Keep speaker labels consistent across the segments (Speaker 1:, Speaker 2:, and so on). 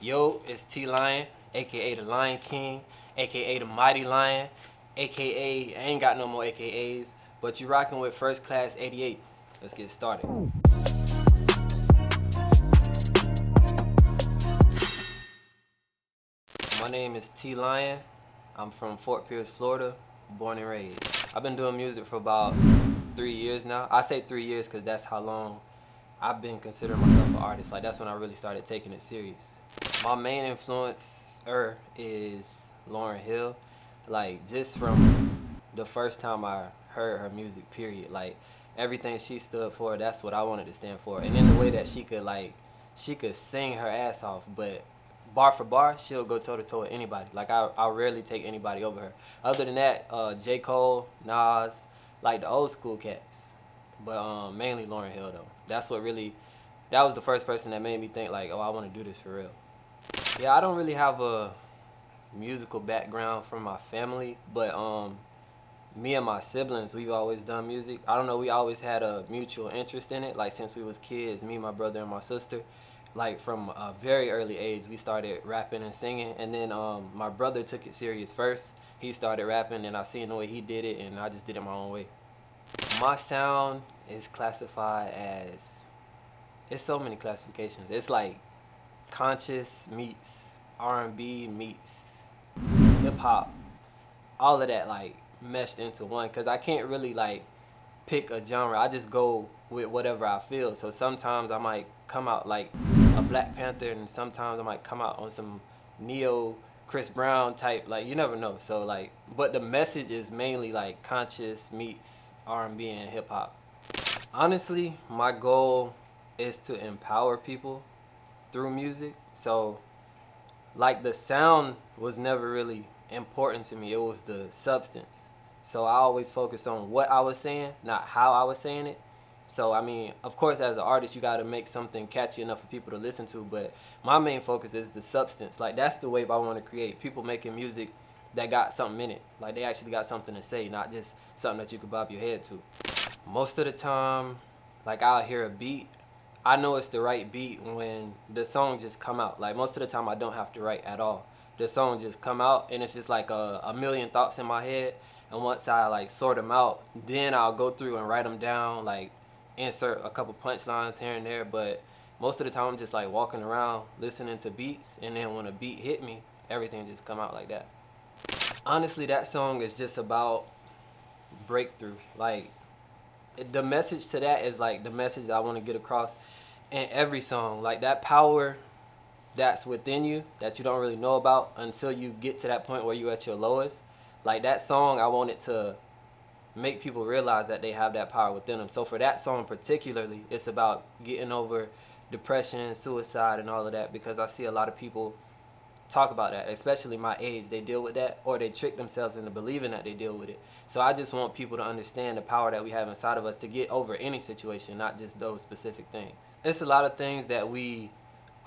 Speaker 1: Yo, it's T-Lyon, aka the Lion King, aka the Mighty Lion, aka I ain't got no more AKAs, but you rocking with First Class 88. Let's get started. My name is T-Lyon. I'm from Fort Pierce, Florida, born and raised. I've been doing music for about 3 years now. I say 3 years because that's how long I've been considering myself an artist. Like, that's when I really started taking it serious. My main influencer is Lauryn Hill. Like, just from the first time I heard her music, period. Like, everything she stood for, that's what I wanted to stand for. And in the way that she could sing her ass off, but bar for bar, she'll go toe to toe with anybody. Like, I rarely take anybody over her. Other than that, J. Cole, Nas, like the old school cats. But mainly Lauryn Hill though. That was the first person that made me think like, oh, I want to do this for real. Yeah, I don't really have a musical background from my family, but me and my siblings, we've always done music. I don't know, we always had a mutual interest in it. Like, since we was kids, me, my brother, and my sister, like from a very early age, we started rapping and singing. And then my brother took it serious first. He started rapping, and I seen the way he did it, and I just did it my own way. My sound is classified as, it's so many classifications. It's like conscious meets R&B meets hip hop, all of that like meshed into one. Cause I can't really like pick a genre. I just go with whatever I feel. So sometimes I might come out like a Black Panther, and sometimes I might come out on some neo Chris Brown type. Like, you never know. So like, but the message is mainly like conscious meets R&B and hip hop. Honestly, my goal is to empower people through music. So like, the sound was never really important to me. It was the substance. So I always focused on what I was saying, not how I was saying it. So I mean, of course, as an artist, you got to make something catchy enough for people to listen to, but my main focus is the substance. Like, that's the wave I want to create. People making music that got something in it. Like, they actually got something to say, not just something that you could bob your head to. Most of the time, like, I'll hear a beat. I know it's the right beat when the song just come out. Like, most of the time I don't have to write at all. The song just come out, and it's just like a million thoughts in my head. And once I like sort them out, then I'll go through and write them down, like insert a couple punchlines here and there. But most of the time I'm just like walking around listening to beats, and then when a beat hit me, everything just come out like that. Honestly, that song is just about breakthrough. Like, the message to that is like the message I want to get across in every song. Like, that power that's within you that you don't really know about until you get to that point where you're at your lowest. Like, that song, I want it to make people realize that they have that power within them. So for that song particularly, it's about getting over depression, suicide, and all of that, because I see a lot of people talk about that, especially my age. They deal with that, or they trick themselves into believing that they deal with it. So I just want people to understand the power that we have inside of us to get over any situation, not just those specific things. It's a lot of things that we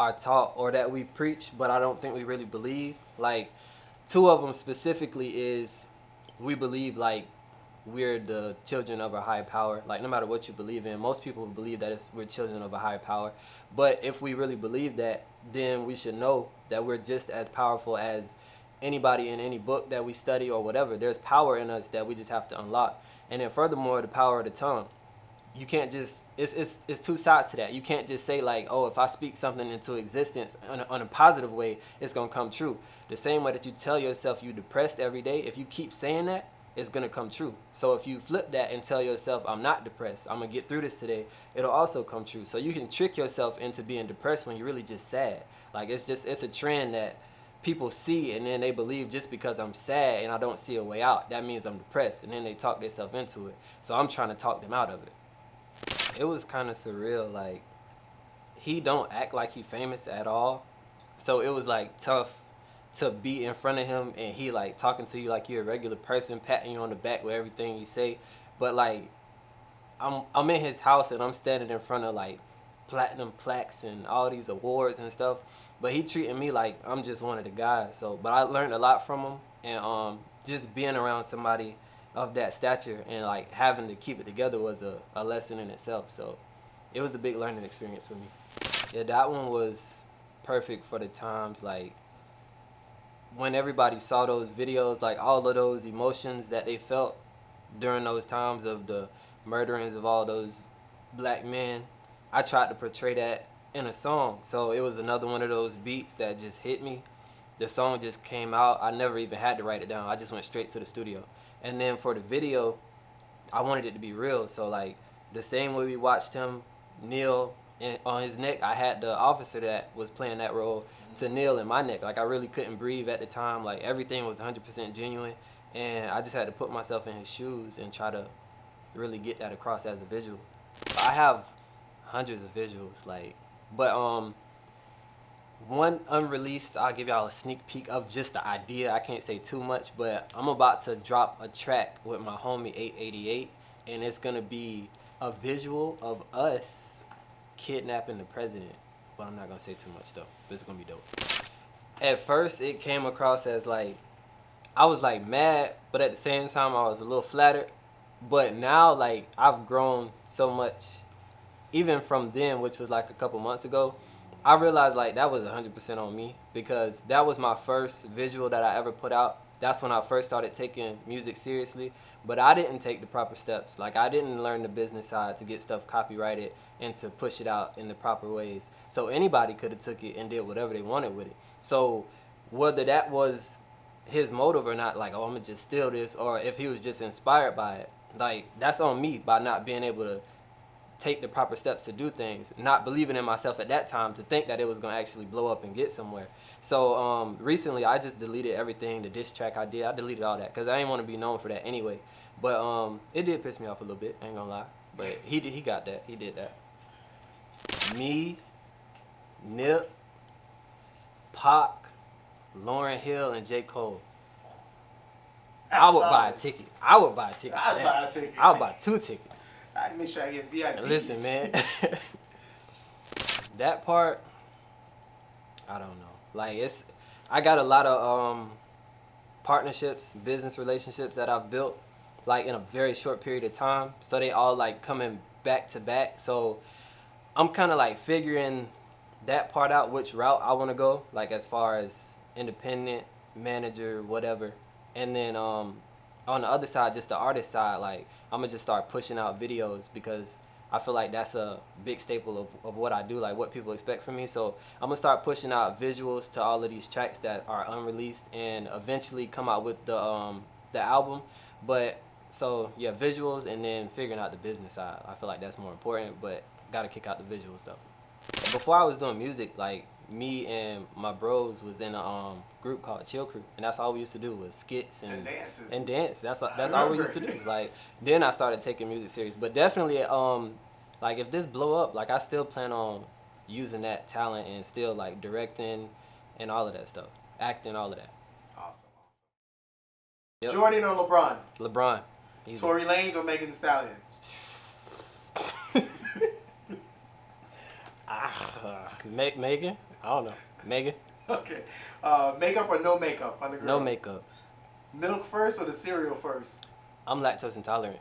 Speaker 1: are taught or that we preach, but I don't think we really believe. Like, two of them specifically is, we believe like we're the children of a higher power. Like, no matter what you believe in, most people believe that we're children of a higher power. But if we really believe that, then we should know that we're just as powerful as anybody in any book that we study or whatever. There's power in us that we just have to unlock. And then furthermore, the power of the tongue. You can't just, it's two sides to that. You can't just say like, oh, if I speak something into existence on a positive way, it's gonna come true. The same way that you tell yourself you're depressed every day, if you keep saying that, it's gonna come true. So if you flip that and tell yourself, I'm not depressed, I'm gonna get through this today, it'll also come true. So you can trick yourself into being depressed when you're really just sad. Like, it's a trend that people see, and then they believe just because I'm sad and I don't see a way out, that means I'm depressed, and then they talk themselves into it. So I'm trying to talk them out of it. It was kind of surreal. Like, he don't act like he famous at all, so it was like tough to be in front of him and he like talking to you like you're a regular person, patting you on the back with everything you say. But like, I'm in his house and I'm standing in front of like platinum plaques and all these awards and stuff, but he treating me like I'm just one of the guys. So, but I learned a lot from him, and just being around somebody of that stature and like having to keep it together was a lesson in itself. So it was a big learning experience for me. Yeah, that one was perfect for the times. Like, when everybody saw those videos, like all of those emotions that they felt during those times of the murderings of all those black men, I tried to portray that in a song. So it was another one of those beats that just hit me. The song just came out. I never even had to write it down. I just went straight to the studio. And then for the video, I wanted it to be real. So like the same way we watched him kneel on his neck, I had the officer that was playing that role to kneel in my neck. Like I really couldn't breathe at the time. Like everything was 100% genuine. And I just had to put myself in his shoes and try to really get that across as a visual. I have hundreds of visuals, like, but one unreleased, I'll give y'all a sneak peek of just the idea. I can't say too much, but I'm about to drop a track with my homie 888, and it's gonna be a visual of us kidnapping the president. But I'm not gonna say too much though, but it's gonna be dope. At first, it came across as like, I was like mad, but at the same time, I was a little flattered. But now, like, I've grown so much, even from then, which was like a couple months ago, I realized like that was 100% on me, because that was my first visual that I ever put out. That's when I first started taking music seriously, but I didn't take the proper steps. Like I didn't learn the business side to get stuff copyrighted and to push it out in the proper ways. So anybody could have took it and did whatever they wanted with it. So whether that was his motive or not, like, oh, I'm gonna just steal this, or if he was just inspired by it, like that's on me by not being able to take the proper steps to do things, not believing in myself at that time to think that it was gonna actually blow up and get somewhere. So recently I just deleted everything, the diss track I did, I deleted all that because I didn't want to be known for that anyway. But it did piss me off a little bit, ain't gonna lie. But he got that, he did that. Me, Nip, Pac, Lauryn Hill, and J. Cole. I would buy a ticket. I would buy a ticket.
Speaker 2: I'd buy a ticket.
Speaker 1: I would buy 2 tickets.
Speaker 2: I'd make sure I get VIP.
Speaker 1: Listen, man. That part, I don't know. Like I got a lot of partnerships, business relationships that I've built like in a very short period of time. So they all like coming back to back. So I'm kind of like figuring that part out, which route I want to go, like as far as independent, manager, whatever. And then on the other side, just the artist side, like I'm gonna just start pushing out videos, because I feel like that's a big staple of what I do, like what people expect from me. So I'm gonna start pushing out visuals to all of these tracks that are unreleased, and eventually come out with the album. But so yeah, visuals, and then figuring out the business side. I feel like that's more important, but gotta kick out the visuals though. Before I was doing music, like me and my bros was in a group called Chill Crew, and that's all we used to do was skits and dance. That's all we used to do. Like then I started taking music serious, but definitely like if this blow up, like I still plan on using that talent and still like directing and all of that stuff, acting, all of that.
Speaker 2: Awesome.
Speaker 1: Yep.
Speaker 2: Jordan or LeBron?
Speaker 1: LeBron. Easy.
Speaker 2: Tory Lanez or Megan Thee Stallion?
Speaker 1: Megan? I don't know. Megan?
Speaker 2: Okay. Makeup or no makeup on the girl?
Speaker 1: No makeup.
Speaker 2: Milk first or the cereal first?
Speaker 1: I'm lactose intolerant.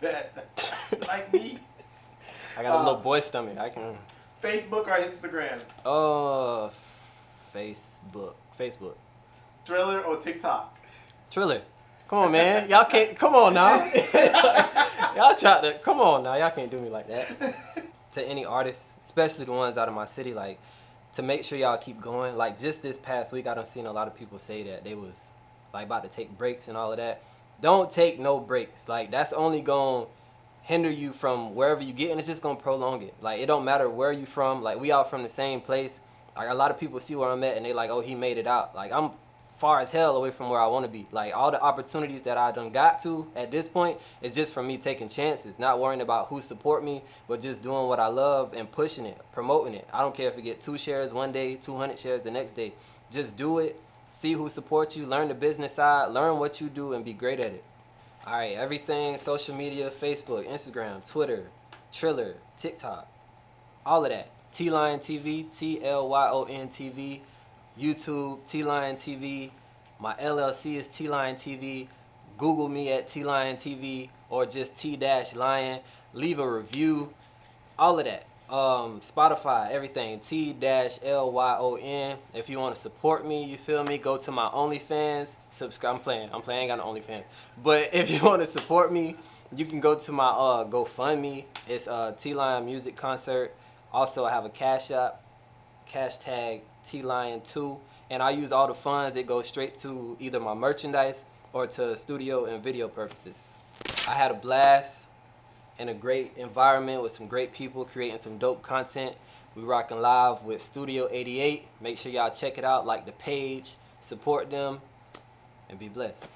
Speaker 2: Bet. Like me.
Speaker 1: I got a little boy stomach. I can.
Speaker 2: Facebook or Instagram?
Speaker 1: Facebook. Facebook.
Speaker 2: Thriller or TikTok?
Speaker 1: Triller. Come on, man. Y'all can't. Come on now. Y'all try to. Come on now. Y'all can't do me like that. To any artists, especially the ones out of my city, like, to make sure y'all keep going. Like, just this past week, I done seen a lot of people say that they was, like, about to take breaks and all of that. Don't take no breaks. Like, that's only gonna hinder you from wherever you get, and it's just gonna prolong it. Like, it don't matter where you from. Like, we all from the same place. Like, a lot of people see where I'm at, and they like, oh, he made it out. Like, I'm far as hell away from where I want to be. Like, all the opportunities that I done got to at this point is just from me taking chances, not worrying about who support me, but just doing what I love and pushing it, promoting it. I don't care if you get 2 shares one day, 200 shares the next day. Just do it, see who supports you, learn the business side, learn what you do, and be great at it. All right, everything, social media, Facebook, Instagram, Twitter, Triller, TikTok, all of that. T-Lyon TV, T-L-Y-O-N TV. YouTube, T-Lyon TV. My LLC is T-Lyon TV. Google me at T-Lyon TV or just T-Lyon. Leave a review, all of that. Spotify, everything. T-Lyon. If you want to support me, you feel me? Go to my OnlyFans. Subscribe. I'm playing. I ain't got no OnlyFans. But if you want to support me, you can go to my GoFundMe. It's T-Lyon Music Concert. Also, I have a Cash App, hashtag T-Lyon2. And I use all the funds. It goes straight to either my merchandise or to studio and video purposes. I had a blast in a great environment with some great people creating some dope content. We rocking live with Studio 88. Make sure y'all check it out, like the page, support them, and be blessed.